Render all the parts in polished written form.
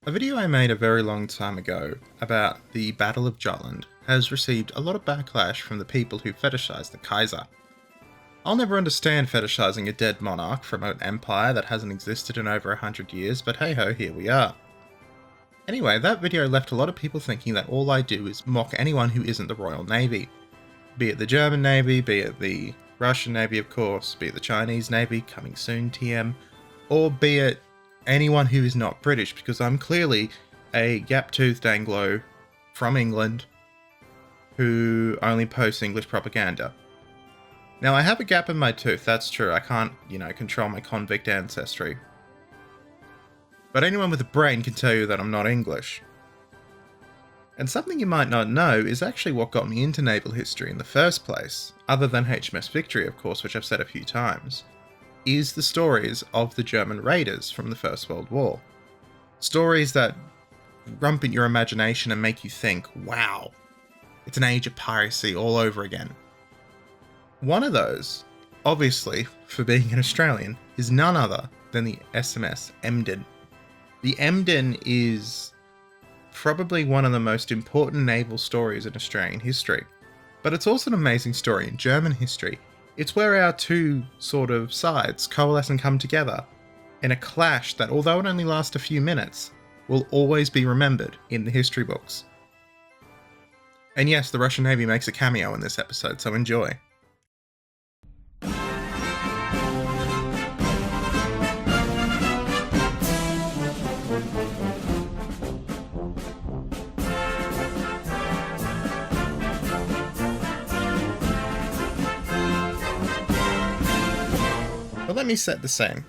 A video I made a very long time ago about the Battle of Jutland has received a lot of backlash from the people who fetishize the Kaiser. I'll never understand fetishizing a dead monarch from an empire that hasn't existed in over 100 years, but hey ho, here we are. Anyway, that video left a lot of people thinking that all I do is mock anyone who isn't the Royal Navy. Be it the German Navy, be it the Russian Navy of course, be it the Chinese Navy, coming soon TM, or be it anyone who is not British, because I'm clearly a gap-toothed Anglo from England who only posts English propaganda. Now, I have a gap in my tooth, that's true. I can't, control my convict ancestry. But anyone with a brain can tell you that I'm not English. And something you might not know is actually what got me into naval history in the first place, other than HMS Victory, of course, which I've said a few times, is the stories of the German raiders from the First World War. Stories that rump at your imagination and make you think, wow, it's an age of piracy all over again. One of those, obviously, for being an Australian, is none other than the SMS Emden. The Emden is probably one of the most important naval stories in Australian history, but it's also an amazing story in German history. It's where our two sort of sides coalesce and come together in a clash that, although it only lasts a few minutes, will always be remembered in the history books. And yes, the Russian Navy makes a cameo in this episode, so enjoy. But let me set the scene.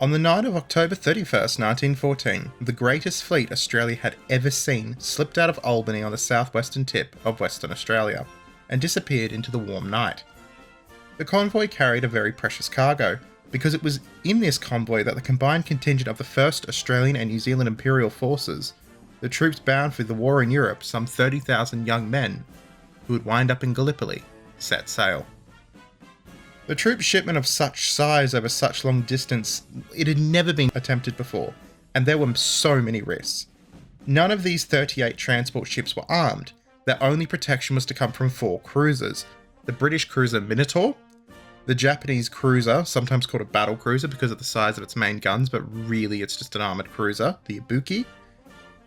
On the night of October 31st, 1914, the greatest fleet Australia had ever seen slipped out of Albany on the southwestern tip of Western Australia and disappeared into the warm night. The convoy carried a very precious cargo, because it was in this convoy that the combined contingent of the 1st Australian and New Zealand Imperial Forces, the troops bound for the war in Europe, some 30,000 young men, who would wind up in Gallipoli, set sail. The troop shipment of such size over such long distance, it had never been attempted before, and there were so many risks. None of these 38 transport ships were armed. Their only protection was to come from 4 cruisers: the British cruiser Minotaur, the Japanese cruiser, sometimes called a battle cruiser because of the size of its main guns, but really it's just an armoured cruiser, the Ibuki,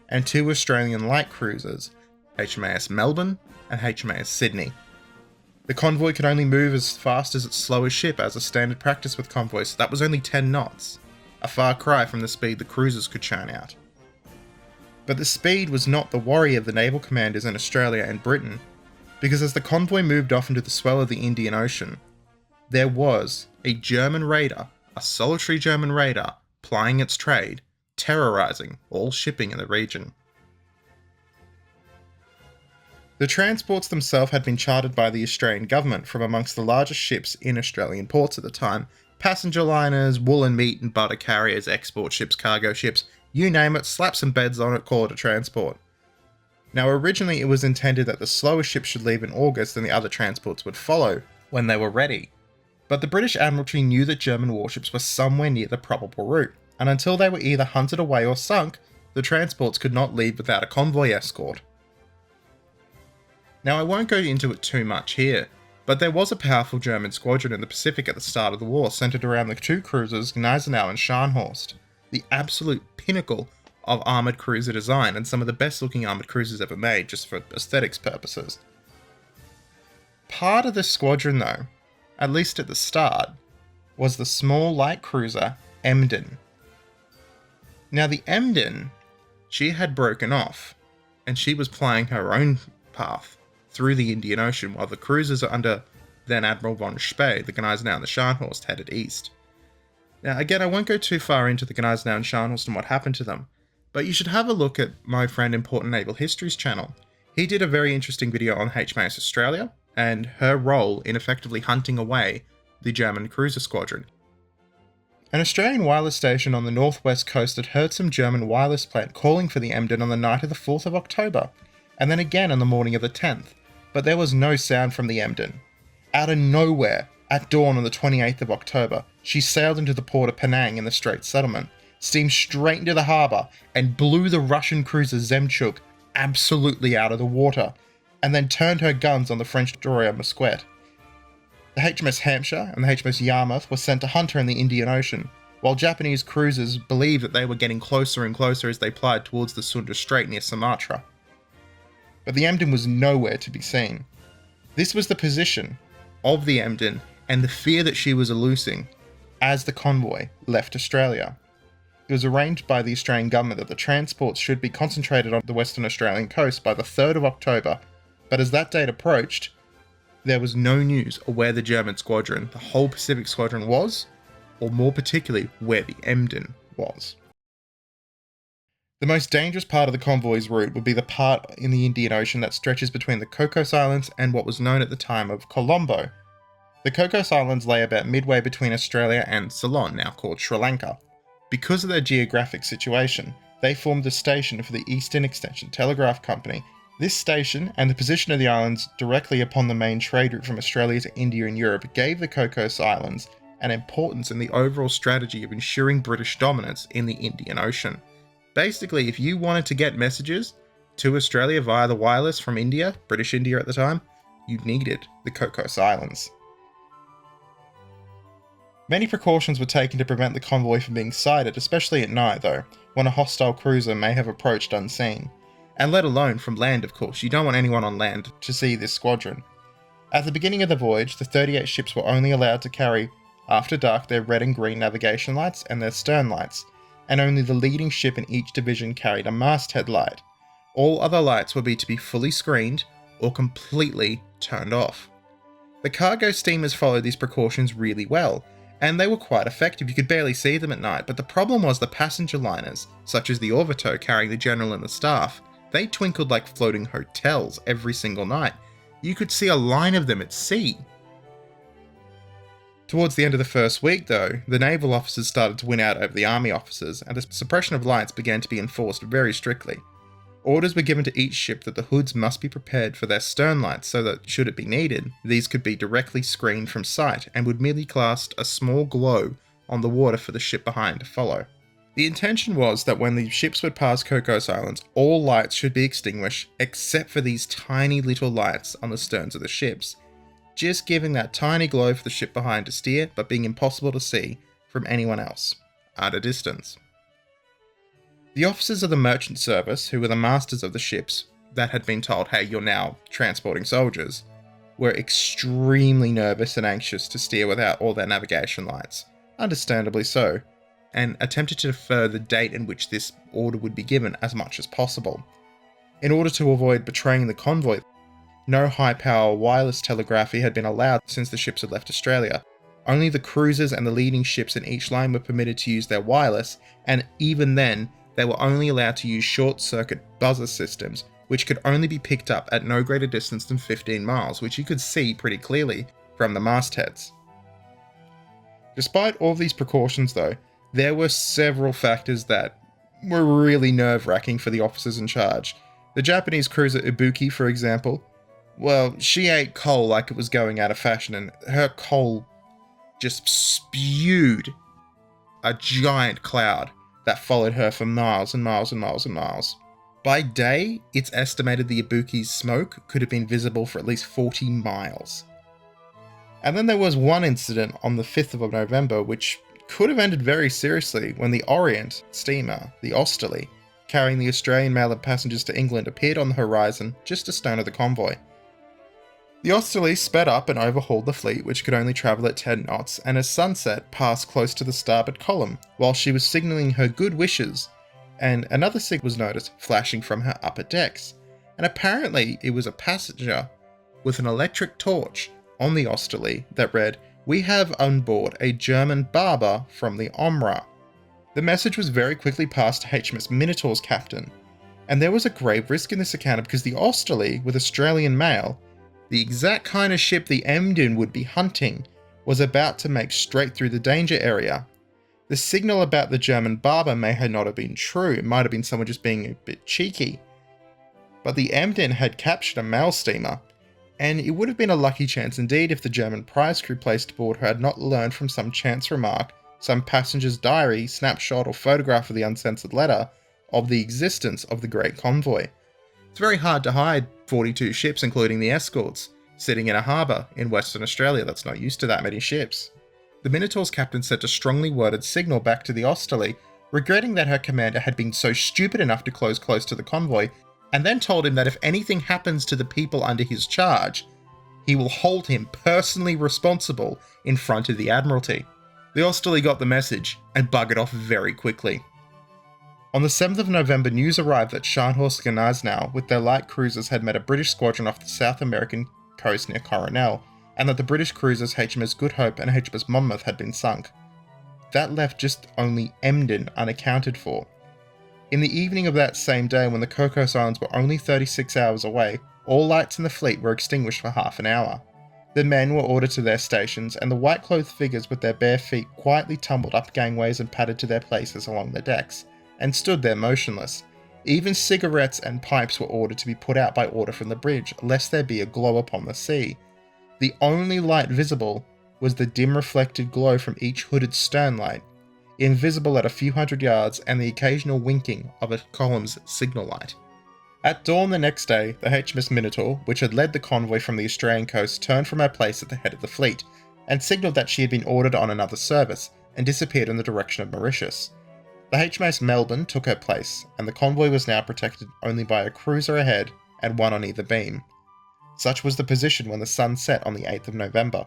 and 2 Australian light cruisers, HMAS Melbourne and HMAS Sydney. The convoy could only move as fast as its slowest ship, as a standard practice with convoys, so that was only 10 knots, a far cry from the speed the cruisers could churn out. But the speed was not the worry of the naval commanders in Australia and Britain, because as the convoy moved off into the swell of the Indian Ocean, there was a German raider, a solitary German raider, plying its trade, terrorising all shipping in the region. The transports themselves had been chartered by the Australian government from amongst the largest ships in Australian ports at the time: passenger liners, wool and meat and butter carriers, export ships, cargo ships, you name it, slap some beds on it, call it a transport. Now originally it was intended that the slower ships should leave in August and the other transports would follow when they were ready. But the British Admiralty knew that German warships were somewhere near the probable route, and until they were either hunted away or sunk, the transports could not leave without a convoy escort. Now, I won't go into it too much here, but there was a powerful German squadron in the Pacific at the start of the war, centred around the 2 cruisers Gneisenau and Scharnhorst, the absolute pinnacle of armoured cruiser design, and some of the best looking armoured cruisers ever made, just for aesthetics purposes. Part of this squadron though, at least at the start, was the small light cruiser Emden. Now the Emden, she had broken off, and she was plying her own path through the Indian Ocean, while the cruisers under then Admiral von Spee, the Gneisenau and the Scharnhorst, headed east. Now again, I won't go too far into the Gneisenau and Scharnhorst and what happened to them, but you should have a look at my friend Important Naval Histories channel. He did a very interesting video on HMAS Australia and her role in effectively hunting away the German cruiser squadron. An Australian wireless station on the northwest coast had heard some German wireless plant calling for the Emden on the night of the 4th of October, and then again on the morning of the 10th, but there was no sound from the Emden. Out of nowhere, at dawn on the 28th of October, she sailed into the port of Penang in the Straits Settlement, steamed straight into the harbour and blew the Russian cruiser Zemchuk absolutely out of the water, and then turned her guns on the French destroyer Musquet. The HMS Hampshire and the HMS Yarmouth were sent to hunt her in the Indian Ocean, while Japanese cruisers believed that they were getting closer and closer as they plied towards the Sunda Strait near Sumatra. But the Emden was nowhere to be seen. This was the position of the Emden and the fear that she was eluding as the convoy left Australia. It was arranged by the Australian government that the transports should be concentrated on the Western Australian coast by the 3rd of October, but as that date approached, there was no news of where the German squadron, the whole Pacific Squadron, was, or more particularly, where the Emden was. The most dangerous part of the convoy's route would be the part in the Indian Ocean that stretches between the Cocos Islands and what was known at the time of Colombo. The Cocos Islands lay about midway between Australia and Ceylon, now called Sri Lanka. Because of their geographic situation, they formed the station for the Eastern Extension Telegraph Company. This station, and the position of the islands directly upon the main trade route from Australia to India and Europe, gave the Cocos Islands an importance in the overall strategy of ensuring British dominance in the Indian Ocean. Basically, if you wanted to get messages to Australia via the wireless from India, British India at the time, you needed the Cocos Islands. Many precautions were taken to prevent the convoy from being sighted, especially at night though, when a hostile cruiser may have approached unseen. And let alone from land, of course. You don't want anyone on land to see this squadron. At the beginning of the voyage, the 38 ships were only allowed to carry, after dark, their red and green navigation lights and their stern lights, and only the leading ship in each division carried a masthead light. All other lights were to be fully screened or completely turned off. The cargo steamers followed these precautions really well, and they were quite effective. You could barely see them at night, but the problem was the passenger liners, such as the Orvieto carrying the general and the staff, they twinkled like floating hotels every single night. You could see a line of them at sea. Towards the end of the first week though, the naval officers started to win out over the army officers, and the suppression of lights began to be enforced very strictly. Orders were given to each ship that the hoods must be prepared for their stern lights so that, should it be needed, these could be directly screened from sight and would merely cast a small glow on the water for the ship behind to follow. The intention was that when the ships would pass Cocos Islands, all lights should be extinguished except for these tiny little lights on the sterns of the ships, just giving that tiny glow for the ship behind to steer, but being impossible to see from anyone else at a distance. The officers of the merchant service, who were the masters of the ships that had been told, hey, you're now transporting soldiers, were extremely nervous and anxious to steer without all their navigation lights, understandably so, and attempted to defer the date in which this order would be given as much as possible. In order to avoid betraying the convoy, no high-power wireless telegraphy had been allowed since the ships had left Australia. Only the cruisers and the leading ships in each line were permitted to use their wireless, and even then, they were only allowed to use short-circuit buzzer systems, which could only be picked up at no greater distance than 15 miles, which you could see pretty clearly from the mastheads. Despite all of these precautions though, there were several factors that were really nerve-wracking for the officers in charge. The Japanese cruiser Ibuki, for example, well, she ate coal like it was going out of fashion, and her coal just spewed a giant cloud that followed her for miles and miles and miles and miles. By day, it's estimated the Ibuki's smoke could have been visible for at least 40 miles. And then there was one incident on the 5th of November which could have ended very seriously when the Orient steamer, the Osterley, carrying the Australian mail and passengers to England, appeared on the horizon just astern of the convoy. The Osterley sped up and overhauled the fleet, which could only travel at 10 knots, and as sunset passed close to the starboard column, while she was signalling her good wishes, and another signal was noticed flashing from her upper decks, and apparently it was a passenger with an electric torch on the Osterley that read, "We have on board a German barber from the Omra." The message was very quickly passed to HMS Minotaur's captain, and there was a grave risk in this encounter because the Osterley, with Australian mail, the exact kind of ship the Emden would be hunting, was about to make straight through the danger area. The signal about the German barber may not have been true, it might have been someone just being a bit cheeky. But the Emden had captured a mail steamer, and it would have been a lucky chance indeed if the German prize crew placed aboard her had not learned from some chance remark some passenger's diary, snapshot or photograph of the uncensored letter of the existence of the Great Convoy. It's very hard to hide 42 ships, including the escorts, sitting in a harbour in Western Australia that's not used to that many ships. The Minotaur's captain sent a strongly worded signal back to the Osterley, regretting that her commander had been so stupid enough to close close to the convoy, and then told him that if anything happens to the people under his charge, he will hold him personally responsible in front of the Admiralty. The Osterley got the message and buggered off very quickly. On the 7th of November, news arrived that Scharnhorst and Gneisenau with their light cruisers had met a British squadron off the South American coast near Coronel, and that the British cruisers HMS Good Hope and HMS Monmouth had been sunk. That left just only Emden unaccounted for. In the evening of that same day, when the Cocos Islands were only 36 hours away, all lights in the fleet were extinguished for half an hour. The men were ordered to their stations, and the white-clothed figures with their bare feet quietly tumbled up gangways and padded to their places along the decks, and stood there motionless. Even cigarettes and pipes were ordered to be put out by order from the bridge, lest there be a glow upon the sea. The only light visible was the dim reflected glow from each hooded stern light, invisible at a few hundred yards, and the occasional winking of a column's signal light. At dawn the next day, the HMS Minotaur, which had led the convoy from the Australian coast, turned from her place at the head of the fleet, and signalled that she had been ordered on another service, and disappeared in the direction of Mauritius. The HMAS Melbourne took her place, and the convoy was now protected only by a cruiser ahead and one on either beam. Such was the position when the sun set on the 8th of November.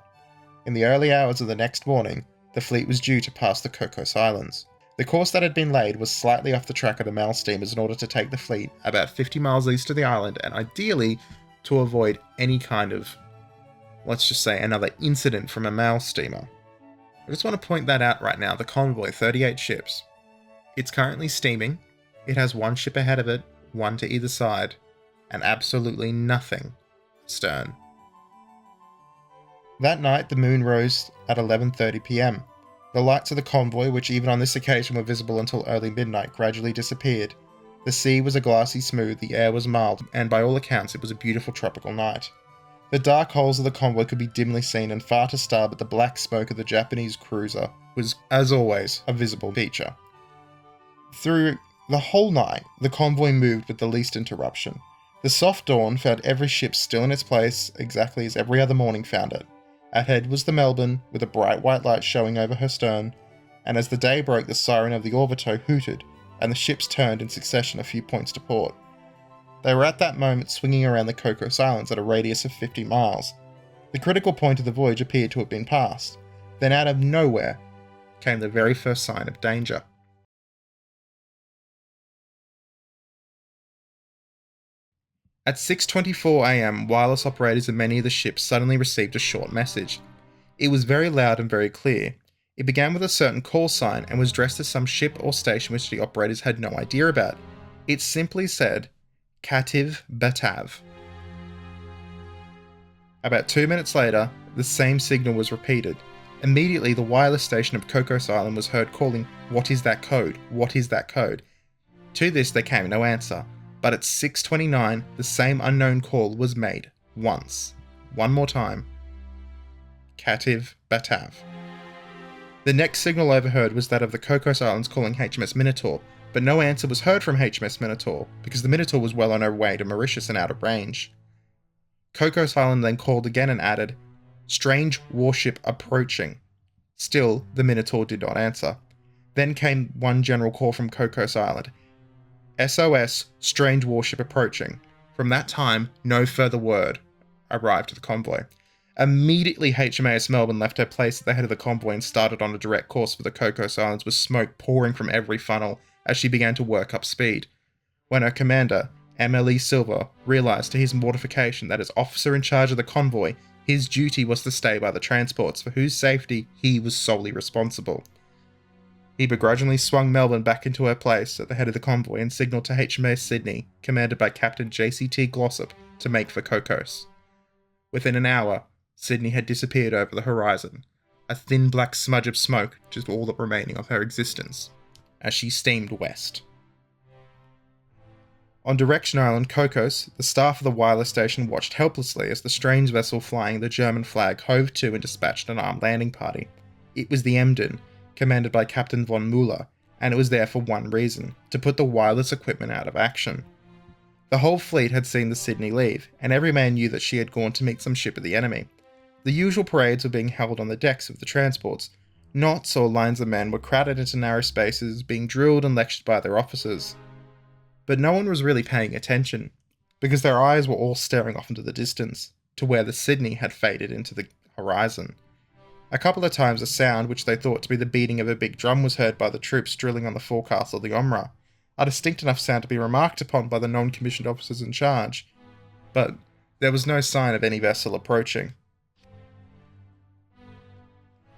In the early hours of the next morning, the fleet was due to pass the Cocos Islands. The course that had been laid was slightly off the track of the mail steamers in order to take the fleet about 50 miles east of the island, and ideally to avoid any kind of, let's just say, another incident from a mail steamer. I just want to point that out right now. The convoy, 38 ships. It's currently steaming. It has one ship ahead of it, one to either side, and absolutely nothing astern. That night, the moon rose at 11:30 p.m. The lights of the convoy, which even on this occasion were visible until early midnight, gradually disappeared. The sea was a glassy smooth, the air was mild, and by all accounts it was a beautiful tropical night. The dark hulls of the convoy could be dimly seen, and far to starboard the black smoke of the Japanese cruiser was, as always, a visible feature. Through the whole night, the convoy moved with the least interruption. The soft dawn found every ship still in its place, exactly as every other morning found it. Ahead was the Melbourne, with a bright white light showing over her stern, and as the day broke the siren of the Orvieto hooted, and the ships turned in succession a few points to port. They were at that moment swinging around the Cocos Islands at a radius of 50 miles. The critical point of the voyage appeared to have been passed. Then out of nowhere came the very first sign of danger. At 6:24 am, wireless operators of many of the ships suddenly received a short message. It was very loud and very clear. It began with a certain call sign and was addressed to some ship or station which the operators had no idea about. It simply said, Kativ Batav. About 2 minutes later, the same signal was repeated. Immediately, the wireless station of Cocos Island was heard calling, "What is that code? What is that code?" To this there came no answer. But at 6:29, the same unknown call was made once. One more time. Kativ Batav. The next signal overheard was that of the Cocos Islands calling HMS Minotaur, but no answer was heard from HMS Minotaur, because the Minotaur was well on her way to Mauritius and out of range. Cocos Island then called again and added, "Strange warship approaching." Still, the Minotaur did not answer. Then came one general call from Cocos Island, "SOS, strange warship approaching." From that time, no further word arrived to the convoy. Immediately, HMAS Melbourne left her place at the head of the convoy and started on a direct course for the Cocos Islands with smoke pouring from every funnel as she began to work up speed. When her commander, MLE Silva, realised to his mortification that as officer in charge of the convoy, his duty was to stay by the transports for whose safety he was solely responsible. He begrudgingly swung Melbourne back into her place at the head of the convoy and signalled to HMAS Sydney, commanded by Captain JCT Glossop, to make for Cocos. Within an hour, Sydney had disappeared over the horizon, a thin black smudge of smoke just all that remaining of her existence, as she steamed west. On Direction Island, Cocos, the staff of the wireless station watched helplessly as the strange vessel flying the German flag hove to and dispatched an armed landing party. It was the Emden, commanded by Captain von Müller, and it was there for one reason: to put the wireless equipment out of action. The whole fleet had seen the Sydney leave, and every man knew that she had gone to meet some ship of the enemy. The usual parades were being held on the decks of the transports. Knots or lines of men were crowded into narrow spaces, being drilled and lectured by their officers. But no one was really paying attention, because their eyes were all staring off into the distance, to where the Sydney had faded into the horizon. A couple of times a sound, which they thought to be the beating of a big drum, was heard by the troops drilling on the forecastle of the Omra, a distinct enough sound to be remarked upon by the non-commissioned officers in charge, but there was no sign of any vessel approaching.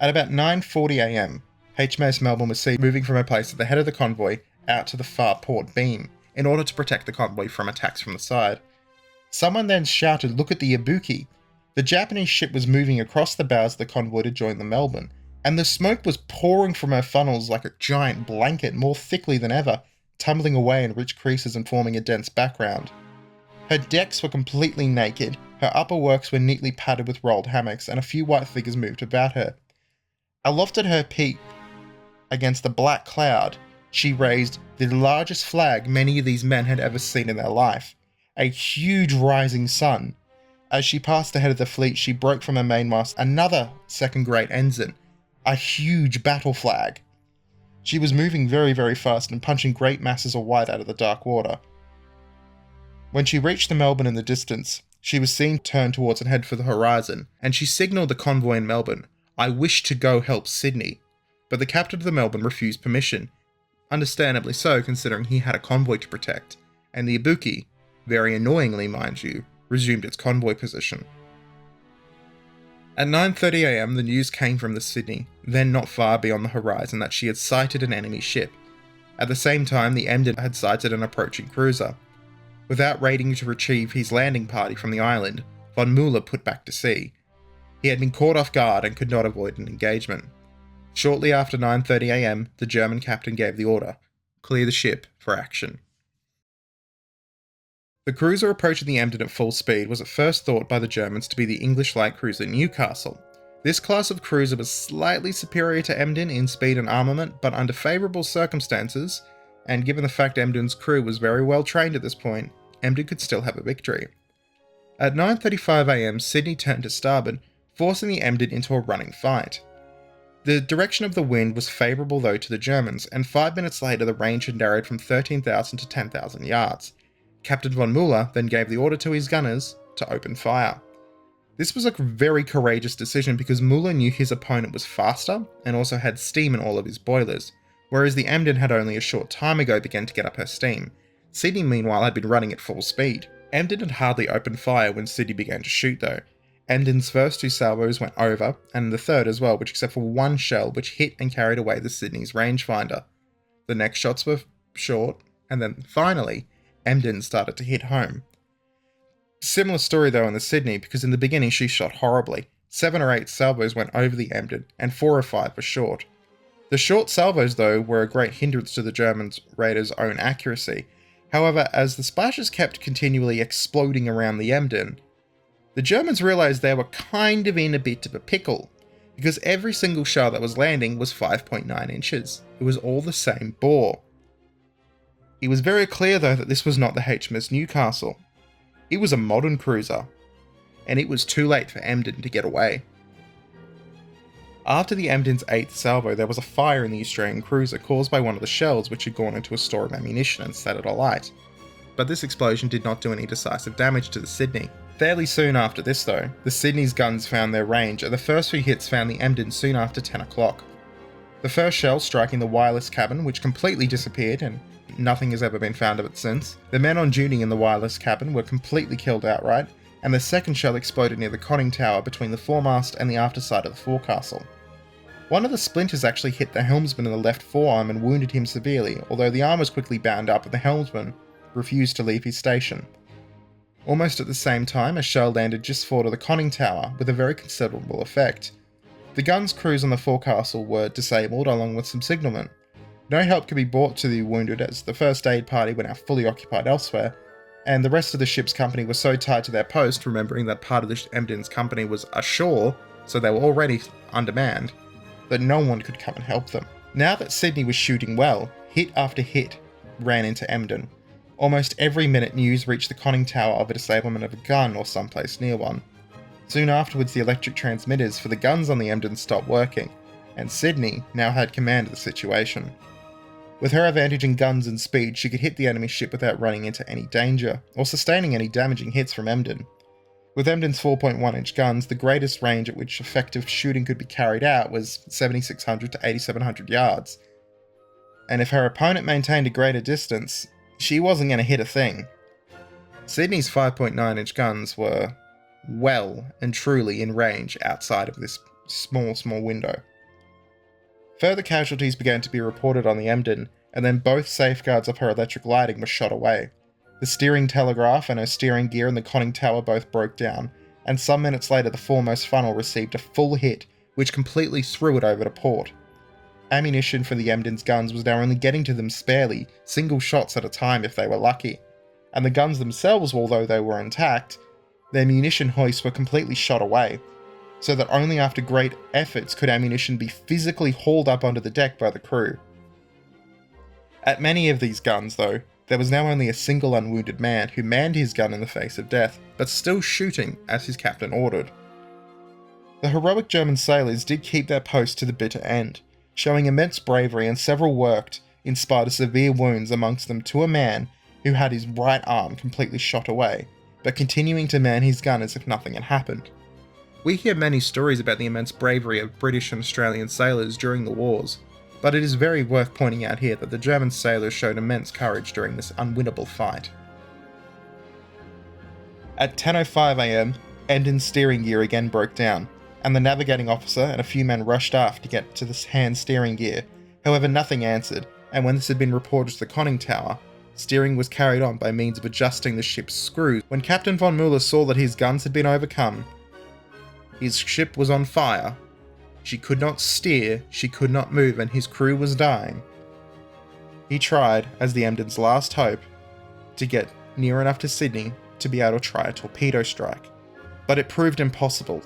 At about 9:40 am, HMAS Melbourne was seen moving from her place at the head of the convoy out to the far port beam, in order to protect the convoy from attacks from the side. Someone then shouted, "Look at the Ibuki!" The Japanese ship was moving across the bows of the convoy to join the Melbourne, and the smoke was pouring from her funnels like a giant blanket, more thickly than ever, tumbling away in rich creases and forming a dense background. Her decks were completely naked, her upper works were neatly padded with rolled hammocks, and a few white figures moved about her. Aloft at her peak, against the black cloud, she raised the largest flag many of these men had ever seen in their life, a huge rising sun. As she passed ahead of the fleet, she broke from her mainmast another second-grade ensign, a huge battle flag. She was moving very, very fast and punching great masses of white out of the dark water. When she reached the Melbourne in the distance, she was seen to turn towards and head for the horizon, and she signalled the convoy in Melbourne, "I wish to go help Sydney." But the captain of the Melbourne refused permission, understandably so considering he had a convoy to protect, and the Ibuki, very annoyingly mind you, resumed its convoy position. At 9:30 am, the news came from the Sydney, then not far beyond the horizon, that she had sighted an enemy ship. At the same time, the Emden had sighted an approaching cruiser. Without waiting to retrieve his landing party from the island, von Müller put back to sea. He had been caught off guard and could not avoid an engagement. Shortly after 9:30 am, the German captain gave the order: clear the ship for action. The cruiser approaching the Emden at full speed was at first thought by the Germans to be the English light cruiser Newcastle. This class of cruiser was slightly superior to Emden in speed and armament, but under favourable circumstances, and given the fact Emden's crew was very well trained at this point, Emden could still have a victory. At 9:35 am, Sydney turned to starboard, forcing the Emden into a running fight. The direction of the wind was favourable though to the Germans, and 5 minutes later the range had narrowed from 13,000 to 10,000 yards. Captain von Müller then gave the order to his gunners to open fire. This was a very courageous decision because Müller knew his opponent was faster and also had steam in all of his boilers, whereas the Emden had only a short time ago begun to get up her steam. Sydney meanwhile had been running at full speed. Emden had hardly opened fire when Sydney began to shoot though. Emden's first 2 salvos went over, and the third as well, which except for one shell which hit and carried away the Sydney's rangefinder. The next shots were short, and then finally, Emden started to hit home. Similar story though in the Sydney, because in the beginning she shot horribly. 7 or 8 salvos went over the Emden, and 4 or 5 were short. The short salvos though were a great hindrance to the Germans' raiders' own accuracy. However, as the splashes kept continually exploding around the Emden, the Germans realised they were kind of in a bit of a pickle, because every single shell that was landing was 5.9 inches. It was all the same bore. It was very clear though that this was not the HMAS Newcastle. It was a modern cruiser, and it was too late for Emden to get away. After the Emden's 8th salvo, there was a fire in the Australian cruiser caused by one of the shells which had gone into a store of ammunition and set it alight. But this explosion did not do any decisive damage to the Sydney. Fairly soon after this though, the Sydney's guns found their range, and the first few hits found the Emden soon after 10 o'clock. The first shell striking the wireless cabin, which completely disappeared, and nothing has ever been found of it since. The men on duty in the wireless cabin were completely killed outright, and the second shell exploded near the conning tower between the foremast and the afterside of the forecastle. One of the splinters actually hit the helmsman in the left forearm and wounded him severely, although the arm was quickly bound up and the helmsman refused to leave his station. Almost at the same time, a shell landed just forward of the conning tower with a very considerable effect. The gun's crews on the forecastle were disabled along with some signalmen. No help could be brought to the wounded as the first aid party were now fully occupied elsewhere, and the rest of the ship's company was so tied to their post, remembering that part of the Emden's company was ashore, so they were already undermanned, that no one could come and help them. Now that Sydney was shooting well, hit after hit ran into Emden. Almost every minute news reached the conning tower of a disablement of a gun or someplace near one. Soon afterwards, the electric transmitters for the guns on the Emden stopped working, and Sydney now had command of the situation. With her advantage in guns and speed, she could hit the enemy ship without running into any danger, or sustaining any damaging hits from Emden. With Emden's 4.1-inch guns, the greatest range at which effective shooting could be carried out was 7,600 to 8,700 yards. And if her opponent maintained a greater distance, she wasn't going to hit a thing. Sydney's 5.9-inch guns were well and truly in range outside of this small window. Further casualties began to be reported on the Emden, and then both safeguards of her electric lighting were shot away. The steering telegraph and her steering gear in the conning tower both broke down, and some minutes later the foremost funnel received a full hit, which completely threw it over to port. Ammunition for the Emden's guns was now only getting to them sparely, single shots at a time if they were lucky. And the guns themselves, although they were intact, their munition hoists were completely shot away, so that only after great efforts could ammunition be physically hauled up onto the deck by the crew. At many of these guns, though, there was now only a single unwounded man who manned his gun in the face of death, but still shooting as his captain ordered. The heroic German sailors did keep their post to the bitter end, showing immense bravery, and several worked, in spite of severe wounds amongst them, to a man who had his right arm completely shot away, but continuing to man his gun as if nothing had happened. We hear many stories about the immense bravery of British and Australian sailors during the wars, but it is very worth pointing out here that the German sailors showed immense courage during this unwinnable fight. At 10:05 am, Emden's steering gear again broke down, and the navigating officer and a few men rushed aft to get to the hand steering gear. However, nothing answered, and when this had been reported to the conning tower, steering was carried on by means of adjusting the ship's screws. When Captain von Mueller saw that his guns had been overcome, his ship was on fire, she could not steer, she could not move, and his crew was dying. He tried, as the Emden's last hope, to get near enough to Sydney to be able to try a torpedo strike. But it proved impossible,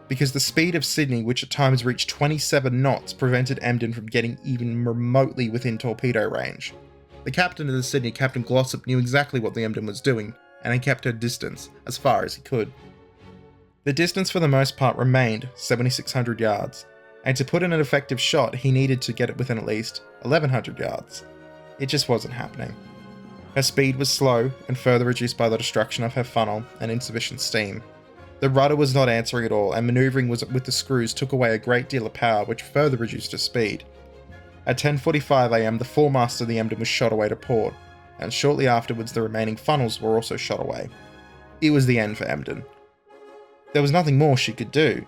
because the speed of Sydney, which at times reached 27 knots, prevented Emden from getting even remotely within torpedo range. The captain of the Sydney, Captain Glossop, knew exactly what the Emden was doing, and he kept her distance as far as he could. The distance for the most part remained 7,600 yards, and to put in an effective shot he needed to get it within at least 1,100 yards. It just wasn't happening. Her speed was slow and further reduced by the destruction of her funnel and insufficient steam. The rudder was not answering at all, and manoeuvring with the screws took away a great deal of power, which further reduced her speed. At 10:45 am the foremast of the Emden was shot away to port, and shortly afterwards the remaining funnels were also shot away. It was the end for Emden. There was nothing more she could do.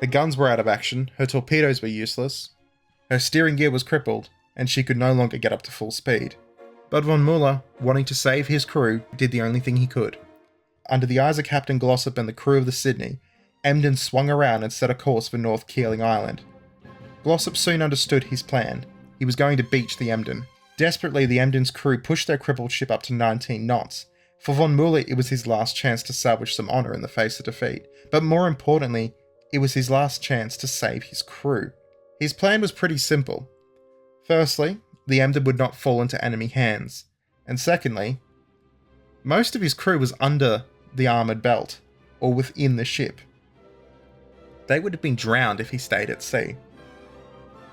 Her guns were out of action, her torpedoes were useless, her steering gear was crippled, and she could no longer get up to full speed. But von Mueller, wanting to save his crew, did the only thing he could. Under the eyes of Captain Glossop and the crew of the Sydney, Emden swung around and set a course for North Keeling Island. Glossop soon understood his plan. He was going to beach the Emden. Desperately, the Emden's crew pushed their crippled ship up to 19 knots. For von Mueller, it was his last chance to salvage some honour in the face of defeat. But more importantly, it was his last chance to save his crew. His plan was pretty simple. Firstly, the Emden would not fall into enemy hands. And secondly, most of his crew was under the armoured belt, or within the ship. They would have been drowned if he stayed at sea.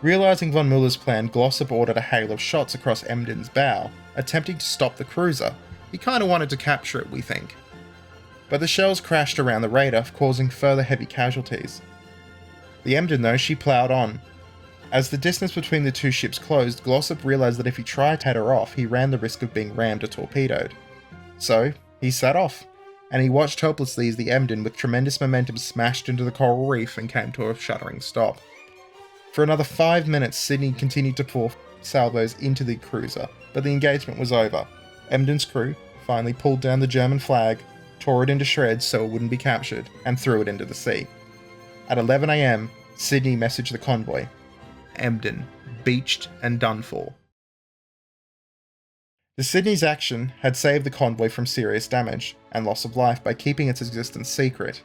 Realising von Mueller's plan, Glossop ordered a hail of shots across Emden's bow, attempting to stop the cruiser. He kind of wanted to capture it, we think. But the shells crashed around the raider, causing further heavy casualties. The Emden, though, she ploughed on. As the distance between the two ships closed, Glossop realised that if he tried to head her off, he ran the risk of being rammed or torpedoed. So, he sat off, and he watched helplessly as the Emden, with tremendous momentum, smashed into the coral reef and came to a shuddering stop. For another 5 minutes, Sydney continued to pour salvos into the cruiser, but the engagement was over. Emden's crew finally pulled down the German flag, tore it into shreds so it wouldn't be captured, and threw it into the sea. At 11 am, Sydney messaged the convoy. Emden, beached and done for. The Sydney's action had saved the convoy from serious damage and loss of life by keeping its existence secret.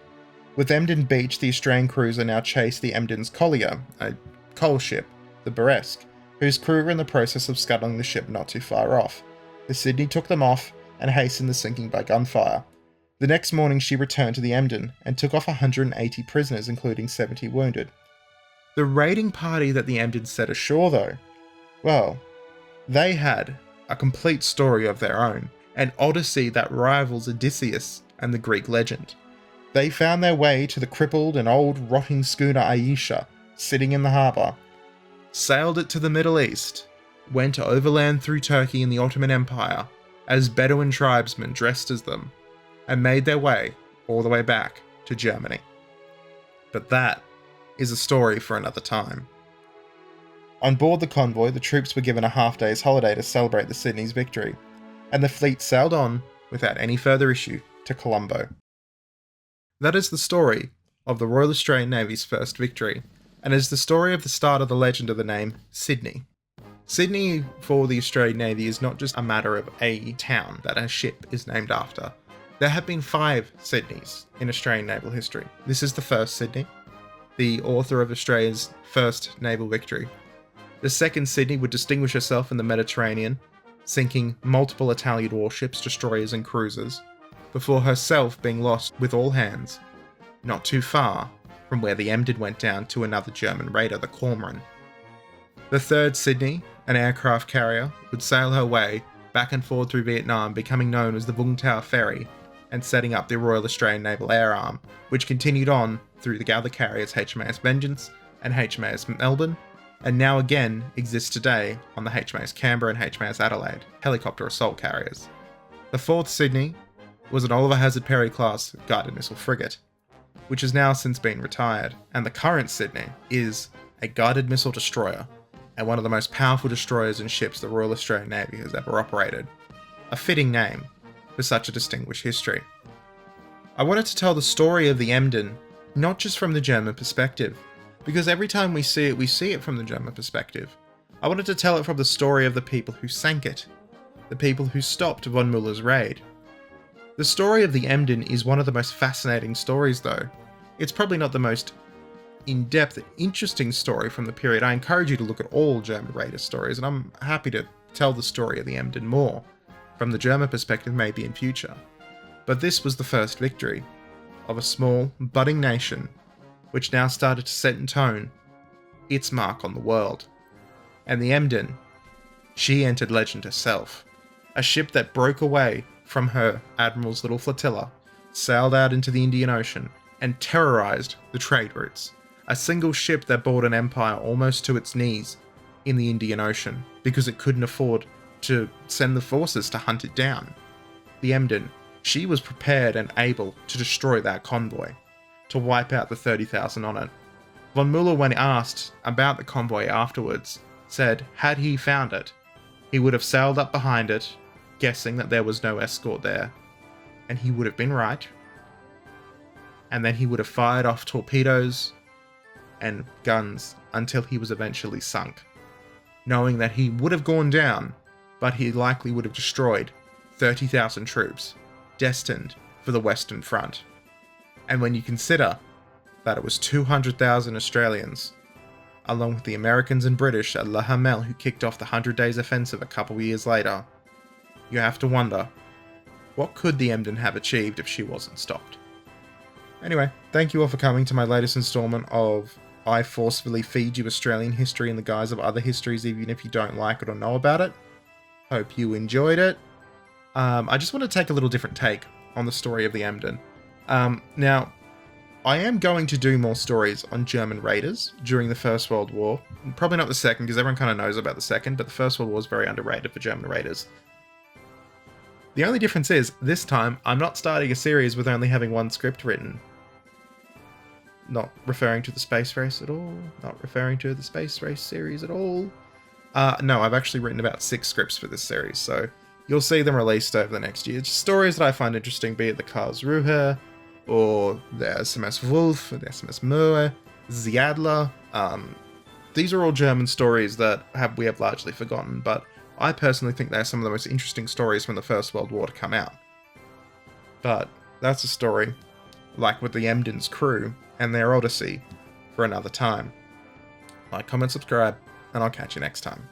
With Emden beached, the Australian cruiser now chased the Emden's collier, a coal ship, the Burresque, whose crew were in the process of scuttling the ship not too far off. The Sydney took them off and hastened the sinking by gunfire. The next morning she returned to the Emden and took off 180 prisoners, including 70 wounded. The raiding party that the Emden set ashore, though, well, they had a complete story of their own, an odyssey that rivals Odysseus and the Greek legend. They found their way to the crippled and old rotting schooner Aisha, sitting in the harbour, sailed it to the Middle East, went overland through Turkey and the Ottoman Empire as Bedouin tribesmen dressed as them, and made their way all the way back to Germany. But that is a story for another time. On board the convoy, the troops were given a half-day's holiday to celebrate the Sydney's victory, and the fleet sailed on without any further issue to Colombo. That is the story of the Royal Australian Navy's first victory, and is the story of the start of the legend of the name Sydney. Sydney for the Australian Navy is not just a matter of a town that a ship is named after. There have been 5 Sydneys in Australian naval history. This is the first Sydney, the author of Australia's first naval victory. The second Sydney would distinguish herself in the Mediterranean, sinking multiple Italian warships, destroyers and cruisers, before herself being lost with all hands, not too far from where the Emden went down to another German raider, the Cormoran. The third Sydney, an aircraft carrier, would sail her way back and forth through Vietnam, becoming known as the Vung Tau Ferry, and setting up the Royal Australian Naval Air Arm, which continued on through the other carriers HMAS Vengeance and HMAS Melbourne, and now again exists today on the HMAS Canberra and HMAS Adelaide helicopter assault carriers. The fourth Sydney was an Oliver Hazard Perry class guided missile frigate, which has now since been retired, and the current Sydney is a guided missile destroyer and one of the most powerful destroyers and ships the Royal Australian Navy has ever operated. A fitting name for such a distinguished history. I wanted to tell the story of the Emden not just from the German perspective, because every time we see it from the German perspective. I wanted to tell it from the story of the people who sank it, the people who stopped von Muller's raid. The story of the Emden is one of the most fascinating stories, though. It's probably not the most in-depth and interesting story from the period. I encourage you to look at all German raider stories, and I'm happy to tell the story of the Emden more from the German perspective maybe in future. But this was the first victory of a small, budding nation which now started to set in tone its mark on the world. And the Emden, she entered legend herself. A ship that broke away from her admiral's little flotilla, sailed out into the Indian Ocean, and terrorized the trade routes. A single ship that brought an empire almost to its knees in the Indian Ocean because it couldn't afford to send the forces to hunt it down. The Emden, she was prepared and able to destroy that convoy, to wipe out the 30,000 on it. Von Muller, when asked about the convoy afterwards, said had he found it, he would have sailed up behind it, guessing that there was no escort there, and he would have been right. And then he would have fired off torpedoes and guns until he was eventually sunk, knowing that he would have gone down, but he likely would have destroyed 30,000 troops destined for the Western Front. And when you consider that it was 200,000 Australians, along with the Americans and British at Le Hamel who kicked off the 100 Days Offensive a couple of years later, you have to wonder, what could the Emden have achieved if she wasn't stopped? Anyway, thank you all for coming to my latest installment of I Forcefully Feed You Australian History in the guise of other histories, even if you don't like it or know about it. Hope you enjoyed it. I just want to take a little different take on the story of the Emden. Now, I am going to do more stories on German raiders during the First World War. Probably not the Second, because everyone kind of knows about the Second, but the First World War is very underrated for German raiders. The only difference is, this time, I'm not starting a series with only having one script written. Not referring to the space race at all. Not referring to the space race series at all. No, I've actually written about 6 scripts for this series, so you'll see them released over the next year. Just stories that I find interesting, be it the Karlsruhe, or the SMS Wolf, or the SMS Moe, Ziadler. These are all German stories that we have largely forgotten, but I personally think they're some of the most interesting stories from the First World War to come out. But that's a story, like with the Emden's crew and their odyssey, for another time. Like, comment, subscribe, and I'll catch you next time.